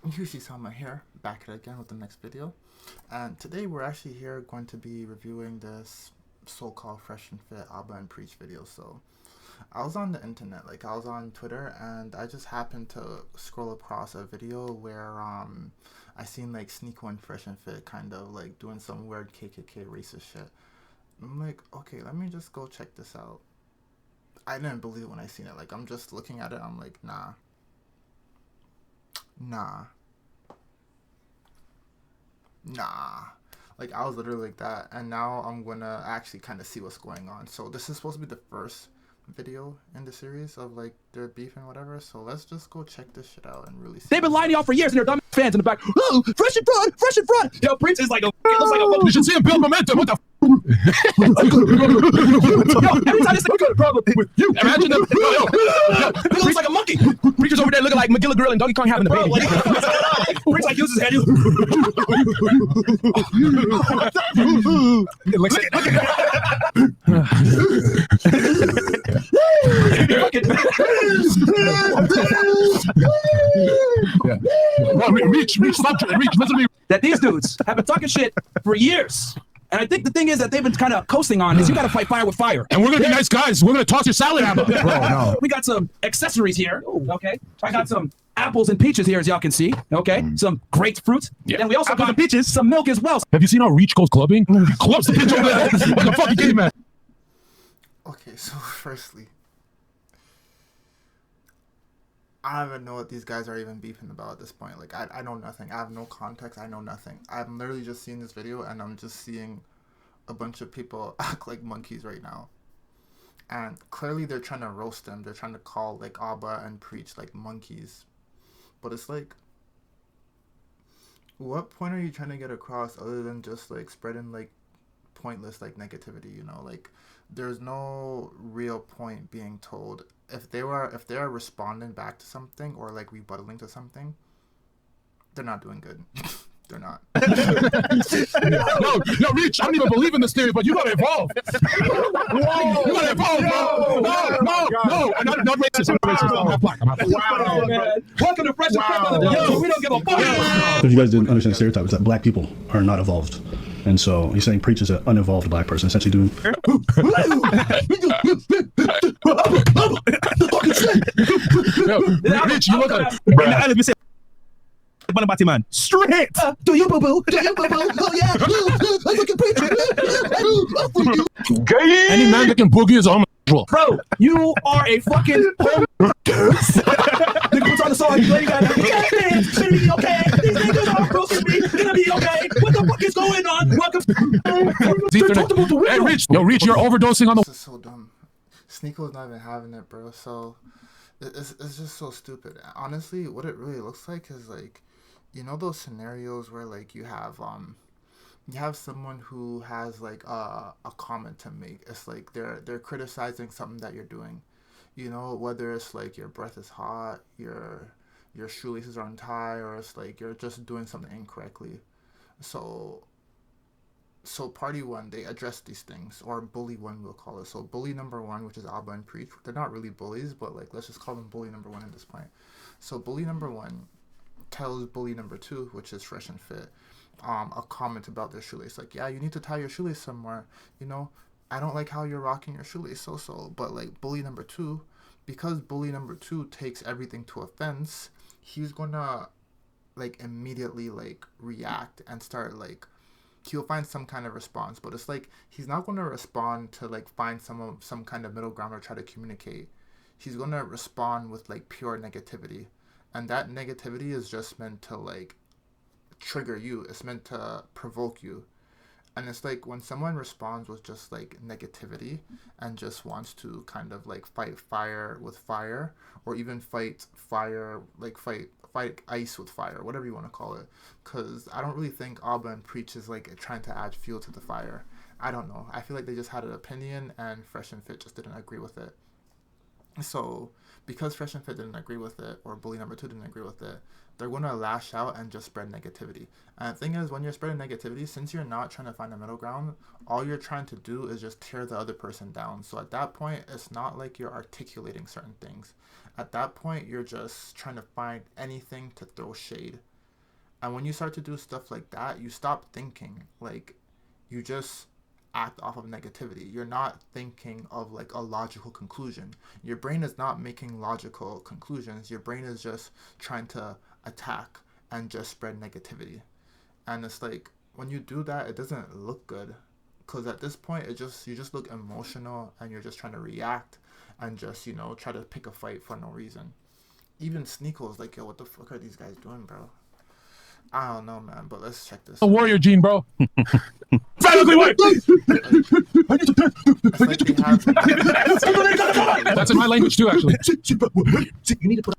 Yushi Sama here, back at it again with the next video. And today we're actually here going to be reviewing this so-called Fresh and Fit Abba and Preach video. So I was on the internet, like I was on Twitter, and I just happened to scroll across a video where I seen like Sneako and Fresh and Fit kind of like doing some weird KKK racist shit. I'm like, okay, let me just go check this out. I didn't believe it when I seen it. Like I'm just looking at it, I'm like, nah. Nah. Like I was literally like that, and now I'm gonna actually kind of see what's going on. So this is supposed to be the first video in the series of like their beef and whatever. So let's just go check this shit out and really see. They've been lying to y'all for years, and they're dumb fans in the back. Oh, fresh and front, fresh and front. Yo, Prince is like a. It looks like a. You should see him build momentum. What the. Yo, every time they say we got a problem with you, imagine them. Yo, he looks like a monkey. Preacher's over there looking like McGilla Grill and Donkey Kong having a baby. Prince like uses his head. Look Reach, stop, Reach, listen to me. That these dudes have been talking shit for years. And I think the thing is that they've been kind of coasting on is you got to fight fire with fire. And we're going to be nice guys. We're going to toss your salad out. Bro, no. We got some accessories here, okay? I got some apples and peaches here, as y'all can see, okay? Some grapefruit. Yeah. And we also got peaches, some milk as well. Have you seen how Reach goes clubbing? He clubs the bitch over there like a fucking game man. Okay, so firstly, I don't even know what these guys are even beefing about at this point. Like, I know nothing. I have no context. I know nothing. I'm literally just seeing this video, and I'm just seeing a bunch of people act like monkeys right now. And clearly they're trying to roast them. They're trying to call, like, Abba and Preach, like, monkeys. But it's like, what point are you trying to get across other than just, like, spreading, like, pointless, like, negativity, you know? Like, there's no real point being told. If they are responding back to something or like rebuttaling to something, they're not doing good. They're not. No, Reach, I don't even believe in this theory, but you gotta evolve. Whoa, you gotta evolve, bro. No. I'm not racist. I'm not racist. I'm half black. Wow, man. Welcome to Fresh and Fit. Yo, we don't give a fuck. If you guys didn't understand the stereotype, it's that black people are not evolved. And so he's saying Preach is an unevolved black person, essentially doing. Reach, you look like. Man. Straight. Do you boo boo? Do you boo boo? Oh yeah. I fucking preach. Any man that can boogie is a homosexual. Bro, you are a fucking nigga trying to saw you lady guy. Yeah, man, it's gonna be okay. These niggas are roasting me. Gonna be okay. What the fuck is going on? Welcome. Hey, Rich. Yo, Rich, you're overdosing on the. This is so dumb. Sneako's not even having it, bro. So it's just so stupid. Honestly, what it really looks like is like, you know those scenarios where like you have someone who has like a comment to make. It's like they're criticizing something that you're doing, you know, whether it's like your breath is hot, your shoelaces are untied, or it's like you're just doing something incorrectly. So party one, they address these things, or bully one, we'll call it. So bully number one, which is Abba and Preach, they're not really bullies, but like let's just call them bully number one at this point. So bully number one tells bully number two, which is Fresh and Fit, a comment about their shoelace. Like, yeah, you need to tie your shoelace somewhere. You know, I don't like how you're rocking your shoelace so. But like bully number two, because bully number two takes everything to offense, he's gonna like immediately like react and start like, he'll find some kind of response. But it's like he's not gonna respond to like find some kind of middle ground or try to communicate. He's gonna respond with like pure negativity. And that negativity is just meant to like trigger you. It's meant to provoke you. And it's like when someone responds with just like negativity and just wants to kind of like fight fire with fire, or even fight fire, like fight ice with fire, whatever you want to call it. Because I don't really think Abba and Preach is like trying to add fuel to the fire. I don't know. I feel like they just had an opinion and Fresh and Fit just didn't agree with it. So because Fresh and Fit didn't agree with it, or bully number two didn't agree with it, they're going to lash out and just spread negativity. And the thing is, when you're spreading negativity, since you're not trying to find a middle ground, all you're trying to do is just tear the other person down. So at that point, it's not like you're articulating certain things. At that point, you're just trying to find anything to throw shade. And when you start to do stuff like that, you stop thinking. Like, you just act off of negativity. You're not thinking of like a logical conclusion. Your brain is not making logical conclusions. Your brain is just trying to attack and just spread negativity. And it's like, when you do that, it doesn't look good. Because at this point, you just look emotional, and you're just trying to react and just, you know, try to pick a fight for no reason. Even Sneako's like, yo, what the fuck are these guys doing, bro? I don't know, man, but let's check this. A warrior gene, bro. Violently white. That's in my language too, actually. You need to put.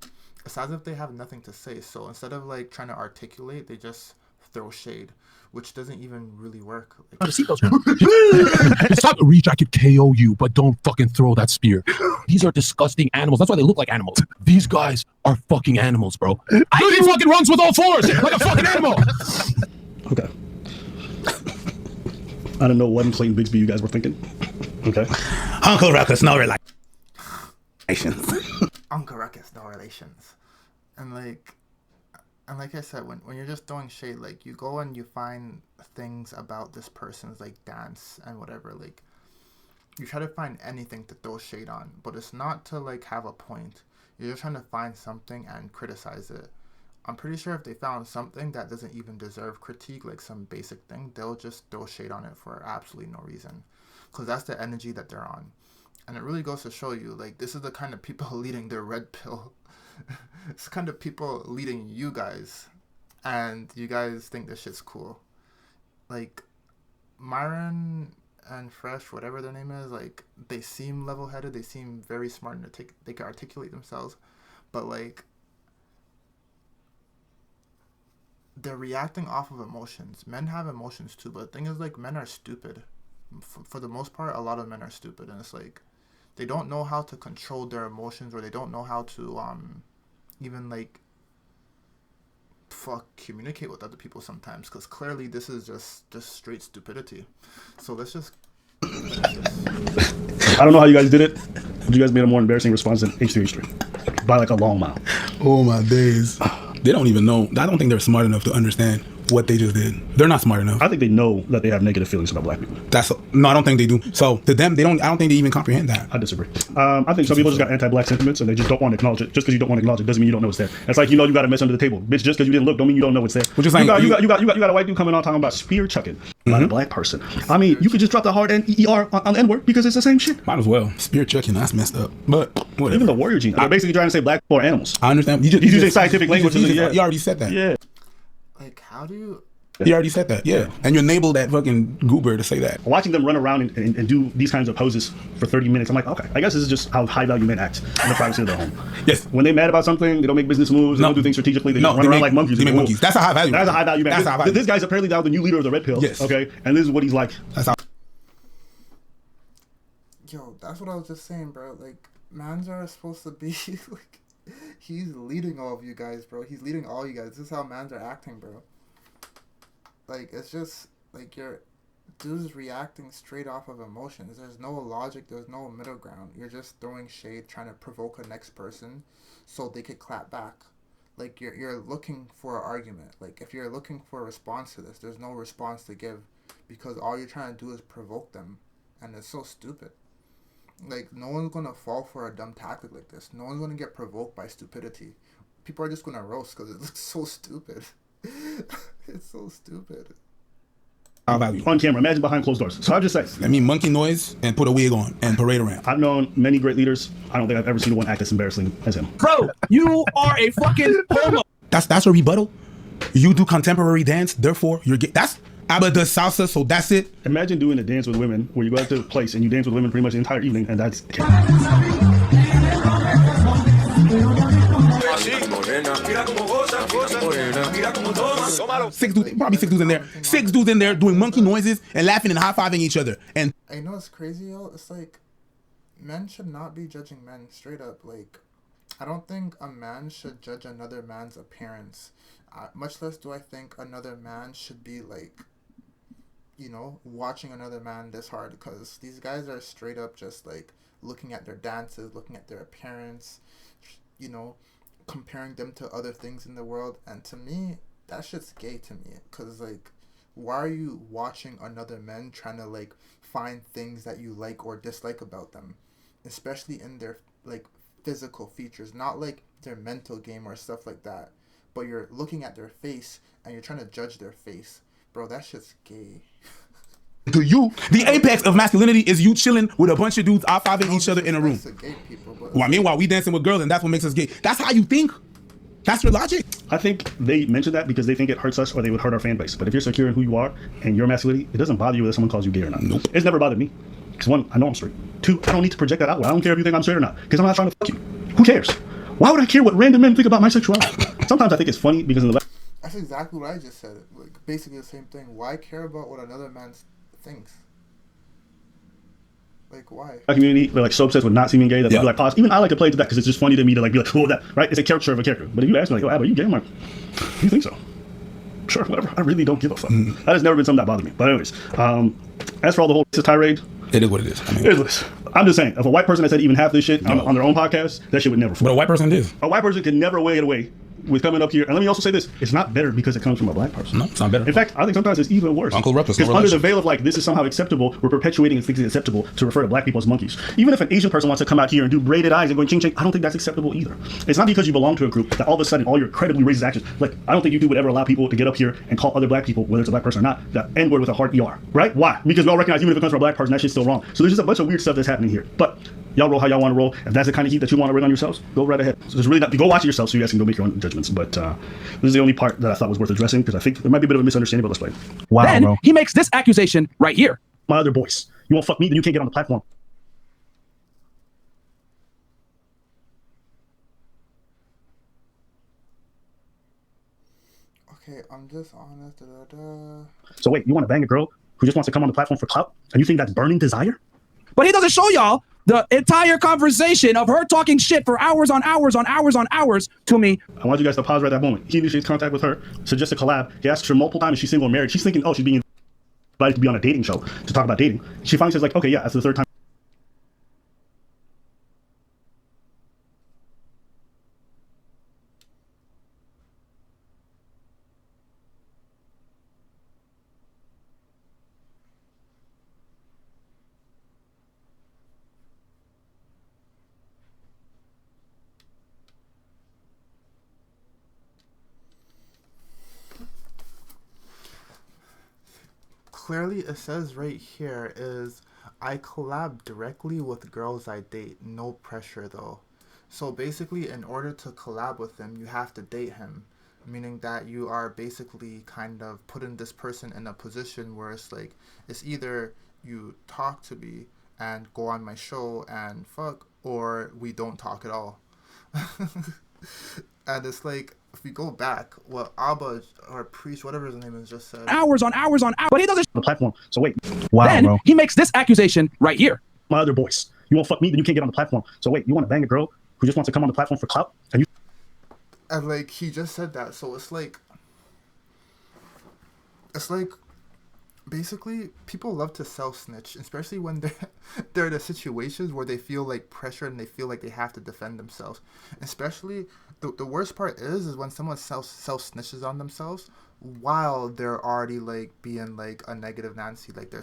It's as if they have nothing to say. So instead of like trying to articulate, they just throw shade, which doesn't even really work. Like, Stop the reach. I could KO you, but don't fucking throw that spear. These are disgusting animals. That's why they look like animals. These guys are fucking animals, bro. He fucking runs with all fours like a fucking animal. Okay. I don't know what in Clayton Bigsby you guys were thinking. Okay. Uncle Ruckus, no relations. Uncle Ruckus, no relations. And like I said, when you're just throwing shade, like, you go and you find things about this person's like dance and whatever, like, you try to find anything to throw shade on, but it's not to like have a point. You're just trying to find something and criticize it. I'm pretty sure if they found something that doesn't even deserve critique, like some basic thing, they'll just throw shade on it for absolutely no reason, because that's the energy that they're on. And it really goes to show you, like, this is the kind of people leading their red pill. It's the kind of people leading you guys, and you guys think this shit's cool. Like, Myron and Fresh, whatever their name is, like, they seem level-headed, they seem very smart, and they can articulate themselves, but like, they're reacting off of emotions. Men have emotions too, but the thing is, like, men are stupid. For the most part, a lot of men are stupid, and it's like, they don't know how to control their emotions, or they don't know how to even like communicate with other people sometimes, because clearly this is just straight stupidity. So let's just I don't know how you guys did it, but you guys made a more embarrassing response than H3H3 by like a long mile. Oh my days. They don't even know. I don't think they're smart enough to understand what they just did. They're not smart enough. I think they know that they have negative feelings about black people. No, I don't think they do. So to them, I don't think they even comprehend that. I disagree. I think some people just got anti-black sentiments and they just don't want to acknowledge it. Just because you don't want to acknowledge it doesn't mean you don't know it's there. It's like, you know, you got a mess under the table. Bitch, just because you didn't look don't mean you don't know it's there. Which is like, you got a white dude coming on talking about spear chucking about a black person. I mean, you could just drop the hard N-E-R on the N-word because it's the same shit. Might as well. Spear chucking, that's messed up. But whatever. Even the warrior gene. They're basically trying to say black people are animals. I understand. He's using scientific language. You already said that. Yeah. like, how do you... You already said that, yeah. And you enabled that fucking goober to say that. Watching them run around and do these kinds of poses for 30 minutes, I'm like, okay, I guess this is just how high value men act in the privacy of their home. Yes. When they're mad about something, they don't make business moves, they don't do things strategically, they just run around like monkeys. They make monkeys. That's a high value. That's a high value man. That's a high value. This guy's apparently now the new leader of the Red Pill. Yes. Okay, and this is what he's like. That's how. Yo, that's what I was just saying, bro. Like, mans are supposed to be like, he's leading all of you guys, bro. He's leading all you guys. This is how mans are acting, bro. Like, it's just like your dude's reacting straight off of emotions. There's no logic. There's no middle ground. You're just throwing shade, trying to provoke a next person so they could clap back. Like, you're looking for an argument. Like, if you're looking for a response to this, there's no response to give, because all you're trying to do is provoke them, and it's so stupid. Like, no one's gonna fall for a dumb tactic like this. No one's gonna get provoked by stupidity. People are just gonna roast because it looks so stupid. It's so stupid. High value. On camera, imagine behind closed doors. So I'll just say, Let me monkey noise and put a wig on and parade around. I've known many great leaders. I don't think I've ever seen one act as embarrassing as him. Bro, you are a fucking homo. That's a rebuttal. You do contemporary dance, therefore you're gay. That's Abba does salsa, so that's it. Imagine doing a dance with women where you go out to a place and you dance with women pretty much the entire evening, and that's Probably six dudes in there. 6 dudes in there doing monkey noises and laughing and high-fiving each other. And I know it's crazy, yo. It's like, men should not be judging men straight up. Like, I don't think a man should judge another man's appearance. Much less do I think another man should be like, you know, watching another man this hard, because these guys are straight up just like looking at their dances, looking at their appearance, you know, comparing them to other things in the world. And to me, that shit's gay to me. Cause like, why are you watching another man trying to like find things that you like or dislike about them, especially in their like physical features, not like their mental game or stuff like that. But you're looking at their face and you're trying to judge their face, bro. That shit's gay. To you, the apex of masculinity is you chilling with a bunch of dudes eye-fiving each other in a room. Gay people, but Well, meanwhile, we dancing with girls, and that's what makes us gay. That's how you think. That's your logic. I think they mention that because they think it hurts us or they would hurt our fan base. But if you're secure in who you are and your masculinity, it doesn't bother you whether someone calls you gay or not. Nope. It's never bothered me. Because one, I know I'm straight. Two, I don't need to project that outward. I don't care if you think I'm straight or not. Because I'm not trying to fuck you. Who cares? Why would I care what random men think about my sexuality? Sometimes I think it's funny because in the that's exactly what I just said. Like basically the same thing. Why care about what another man thinks? Like why? black community, they're like so obsessed with not seeming gay that they'll be like, pause. Even I like to play into that because it's just funny to me to like be like, oh, that, right? It's a caricature of a character. But if you ask me like, oh, Abba, you gay? I'm like, you think so? Sure, whatever. I really don't give a fuck. That has never been something that bothered me. But anyways, as for all the whole tirade, It is what it is. I mean, it is what it is. I'm just saying, if a white person that said even half this shit on their own podcast, that shit would never fly. but a white person did. A white person can never weigh it away with coming up here. And let me also say this, it's not better because it comes from a black person. No, it's not better. In fact, I think sometimes it's even worse. Uncle Ruckus, no because under the relation. veil of like, this is somehow acceptable, we're perpetuating and thinking it's acceptable to refer to black people as monkeys. Even if an Asian person wants to come out here and do braided eyes and going ching ching, I don't think that's acceptable either. It's not because you belong to a group that all of a sudden all your incredibly racist actions, like I don't think YouTube would ever allow people to get up here and call other black people, whether it's a black person or not, the N-word with a hard ER, right? Why? Because we all recognize even if it comes from a black person, that shit's still wrong. So there's just a bunch of weird stuff that's happening here. But y'all roll how y'all want to roll. If that's the kind of heat that you want to bring on yourselves, go right ahead. So there's really not, go watch it yourself so you guys can go make your own judgments. But this is the only part that I thought was worth addressing because I think there might be a bit of a misunderstanding, but let's play. Wow, Then bro. he makes this accusation right here. My other voice. You won't fuck me, then you can't get on the platform. Okay, I'm just honest. So wait, you want to bang a girl who just wants to come on the platform for clout? And you think that's burning desire? But he doesn't show y'all the entire conversation of her talking shit for hours on hours on hours on hours to me. I want you guys to pause right at that moment. He initiates contact with her, suggests a collab. He asks her multiple times if she's single or married. She's thinking, oh, she's being invited to be on a dating show to talk about dating. She finally says like, okay, yeah, that's the third time. Clearly, it says right here is I collab directly with girls I date. No pressure though. So basically, in order to collab with him, you have to date him. Meaning that you are basically kind of putting this person in a position where it's like, it's either you talk to me and go on my show and fuck, or we don't talk at all. And it's like, if we go back, what Abba or Priest, whatever his name is, just said. Hours on hours on hours. But he doesn't. The platform. So wait, Wow, Then bro. he makes this accusation right here. my other voice. You won't fuck me, then you can't get on the platform. So wait, you want to bang a girl who just wants to come on the platform for clout? And you And like he just said that, so it's like basically people love to self snitch, especially when they're in the situations where they feel like pressure and they feel like they have to defend themselves. Especially the worst part is when someone self snitches on themselves while they're already like being like a negative Nancy. Like they're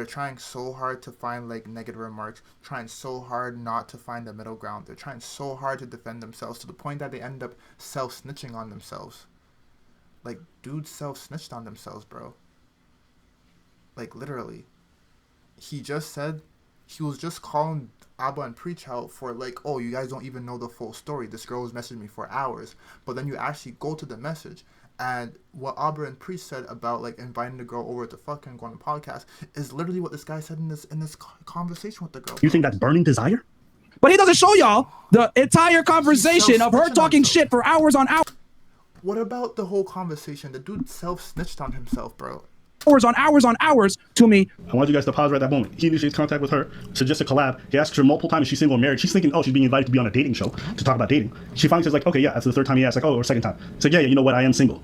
trying so hard to find like negative remarks, trying so hard not to find the middle ground. They're trying so hard to defend themselves to the point that they end up self-snitching on themselves. Like, dudes self-snitched on themselves, bro. Like, literally. He just said, he was just calling Abba and Preach out for like, oh, you guys don't even know the full story. This girl was messaging me for hours. But then you actually go to the message. And what Abba and Preach said about like inviting the girl over to fuck and go on the podcast is literally what this guy said in this conversation with the girl. think that's burning desire? But he doesn't show y'all the entire conversation of her talking shit for hours on hours. What about the whole conversation? The dude self-snitched on himself, bro. Hours on hours to me. I want you guys to pause right at that moment. He initiates contact with her, suggests a collab. He asks her multiple times if she's single or married. She's thinking, oh, she's being invited to be on a dating show to talk about dating. She finally says like, okay, yeah, that's the third time he asked, like, oh, or second time. It's like, yeah, you know what, I am single.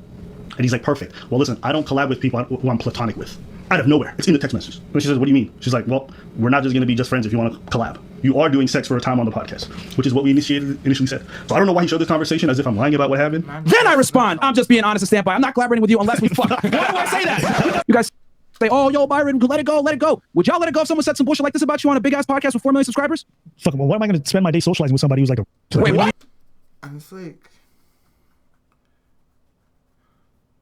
And he's like, perfect. Well, listen, I don't collab with people who I'm platonic with. Out of nowhere. It's in the text message. And she says, what do you mean? She's like, well, we're not just going to be just friends if you want to collab. You are doing sex for a time on the podcast, which is what we initially said. So I don't know why he showed this conversation as if I'm lying about what happened. Then I respond, I'm just being honest and stand by. I'm not collaborating with you unless we fuck. Why do I say that? You guys say, oh, yo, Byron, let it go, let it go. Would y'all let it go if someone said some bullshit like this about you on a big ass podcast with 4 million subscribers? Fuck, well, what am I going to spend my day socializing with somebody who's like a... Wait, what? And it's like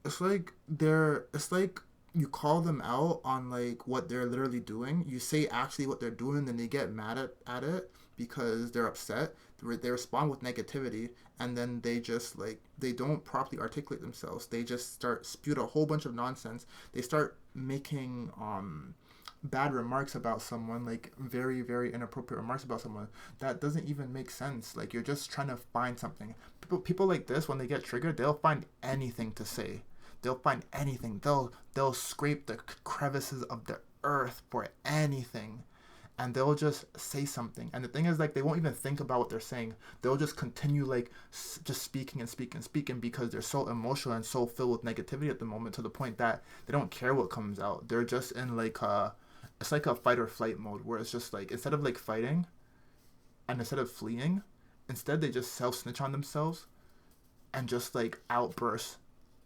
it's like you call them out on like what they're literally doing. You say actually what they're doing, then they get mad at it because they're upset. They respond with negativity, and then they just like they don't properly articulate themselves. They just start spewed a whole bunch of nonsense. They start making bad remarks about someone, like very, very inappropriate remarks about someone that doesn't even make sense. Like you're just trying to find something. People like this, when they get triggered, they'll find anything to say. They'll find anything. They'll scrape the crevices of the earth for anything, and they'll just say something. And the thing is, like, they won't even think about what they're saying. They'll just continue like just speaking because they're so emotional and so filled with negativity at the moment, to the point that they don't care what comes out. They're just in like it's like a fight or flight mode, where it's just like, instead of like fighting and instead of fleeing, instead they just self-snitch on themselves and just like outburst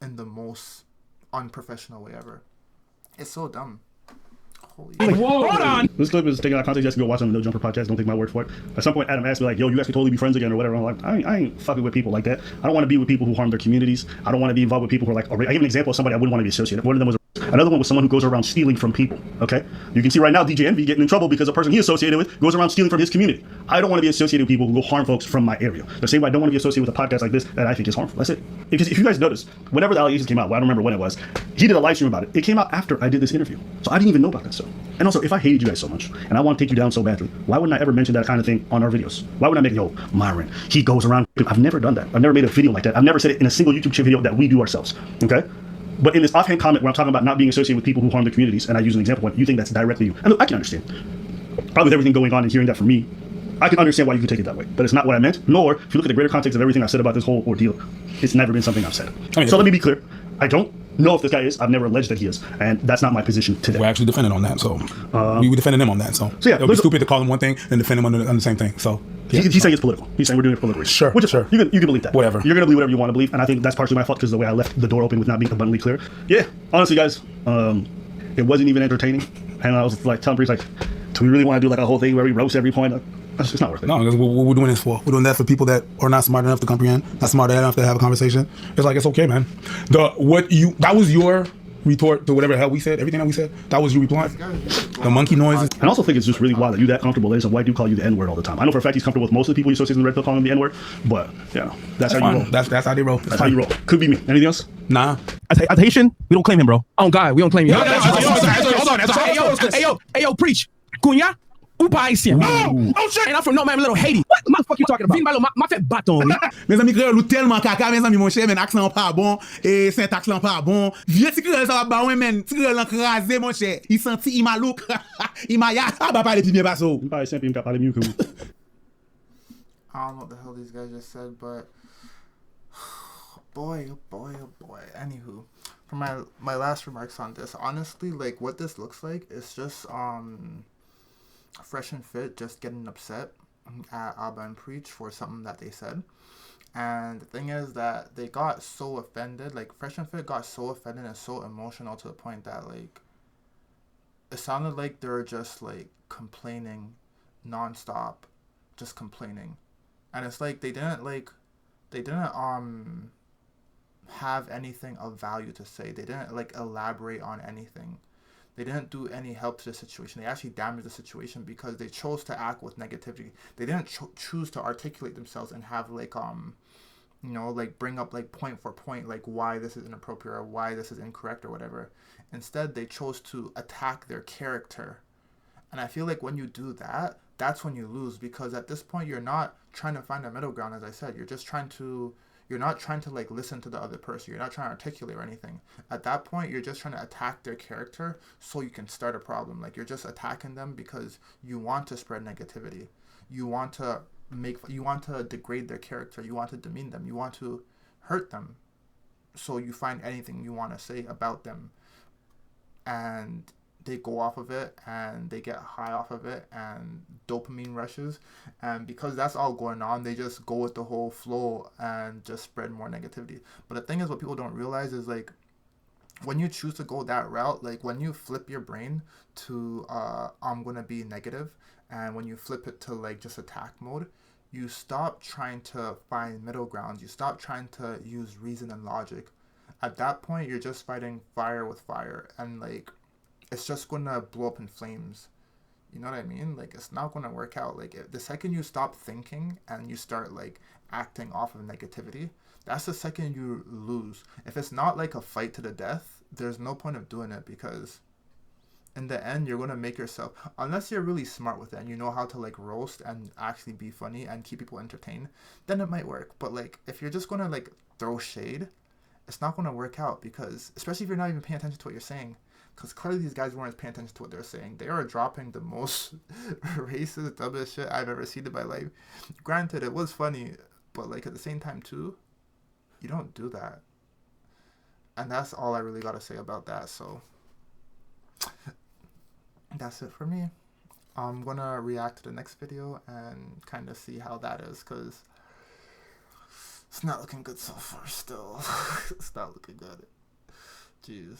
in the most unprofessional way ever. It's so dumb. Holy shit. Hold on. This clip is taken out of context. You guys can go watch it on the No Jumper podcast. Don't take my word for it. At some point, Adam asked me like, "Yo, you guys could totally be friends again or whatever." I'm like, I ain't fucking with people like that. I don't want to be with people who harm their communities. I don't want to be involved with people who are like. I give an example of somebody I wouldn't want to be associated. One of them was. Another one was someone who goes around stealing from people. Okay, you can see right now DJ Envy getting in trouble because the person he associated with goes around stealing from his community. I don't want to be associated with people who go harm folks from my area. The same way I don't want to be associated with a podcast like this that I think is harmful. That's it. If you guys notice, whenever the allegations came out, well, I don't remember when it was, he did a live stream about it. It came out after I did this interview, so I didn't even know about that stuff. And also, if I hated you guys so much and I want to take you down so badly, why wouldn't I ever mention that kind of thing on our videos? Why wouldn't I make, yo, Myron, he goes around? I've never done that. I've never made a video like that. I've never said it in a single YouTube video that we do ourselves. Okay. But in this offhand comment where I'm talking about not being associated with people who harm the communities, and I use an example when you think that's directly you, and look, I can understand. Probably with everything going on and hearing that from me, I can understand why you could take it that way. But it's not what I meant. Nor, if you look at the greater context of everything I've said about this whole ordeal, it's never been something I've said. So let me be clear. I don't know if this guy is. I've never alleged that he is, and that's not my position today. We're actually defending on that, so we defended him on that. So yeah, it would be stupid to call him one thing and defend him on the same thing. So yeah. He's saying it's political. He's saying we're doing it politically. Sure, which is sure. You can believe that. Whatever. You're gonna believe whatever you want to believe, and I think that's partially my fault because the way I left the door open with not being abundantly clear. Yeah, honestly, guys, it wasn't even entertaining, and I was like telling Breeze like, do we really want to do like a whole thing where we roast every point? It's not worth it. No, that's what we're doing this for. We're doing that for people that are not smart enough to comprehend, not smart enough to have a conversation. It's like, it's okay, man. That was your retort to whatever the hell we said, everything that we said, that was you replying. The monkey noises. And I also think it's just really wild that you're that comfortable that some white dude call you the N-word all the time. I know for a fact he's comfortable with most of the people you associate in the red pill calling him the N-word, but yeah, that's how fine. you roll. That's how they roll. That's how you roll. Could be me. Anything else? Nah. As Haitian, we don't claim him, bro. Oh God, we don't claim you. Hold on. Hey yo, preach. Cunha. Ou pas haïtien. Oh shit. And I'm from no man, little Haiti. What the fuck you talking about? Vin balo, ma fait bâton. Mes amis créoles ou tellement caca, mes amis mon cher, men accent pas bon et syntaxe lan pas bon. Vieux ti créole ça va ba ouais men, ti créole crasé mon cher. Il senti il malouk. Il m'a ya ba parler pi bien basso. Il parle simple, il parle mieux que vous. I don't know what the hell these guys just said, but boy. Anywho, for my last remarks on this, honestly, like what this looks like is just Fresh and Fit just getting upset at Abba and Preach for something that they said. And the thing is that they got so offended, like Fresh and Fit got so offended and so emotional to the point that like it sounded like they were just like complaining nonstop, just complaining. And it's like they didn't have anything of value to say. They didn't like elaborate on anything. They didn't do any help to the situation. They actually damaged the situation because they chose to act with negativity. They didn't choose to articulate themselves and have like like bring up like point for point like why this is inappropriate or why this is incorrect or whatever. Instead, they chose to attack their character. And I feel like when you do that, that's when you lose, because at this point you're not trying to find a middle ground. As I said, you're not trying to like listen to the other person. You're not trying to articulate or anything. At that point, you're just trying to attack their character so you can start a problem. Like you're just attacking them because you want to spread negativity. You want to degrade their character. You want to demean them. You want to hurt them. So you find anything you want to say about them. And they go off of it and they get high off of it and dopamine rushes, and because that's all going on, they just go with the whole flow and just spread more negativity. But the thing is, what people don't realize is like, when you choose to go that route, like when you flip your brain to I'm gonna be negative, and when you flip it to like just attack mode, you stop trying to find middle grounds, you stop trying to use reason and logic. At that point, you're just fighting fire with fire, and like it's just gonna blow up in flames. You know what I mean? Like, it's not gonna work out. Like, if the second you stop thinking and you start like acting off of negativity, that's the second you lose. If it's not like a fight to the death, there's no point of doing it, because in the end you're gonna make yourself, unless you're really smart with it and you know how to like roast and actually be funny and keep people entertained, then it might work. But like, if you're just gonna like throw shade, it's not gonna work out, because especially if you're not even paying attention to what you're saying. Because clearly these guys weren't paying attention to what they're saying. They are dropping the most racist, dumbest shit I've ever seen in my life. Granted, it was funny, but like at the same time too, you don't do that. And that's all I really gotta say about that. So that's it for me. I'm gonna react to the next video and kind of see how that is, because it's not looking good so far still. It's not looking good. Jeez.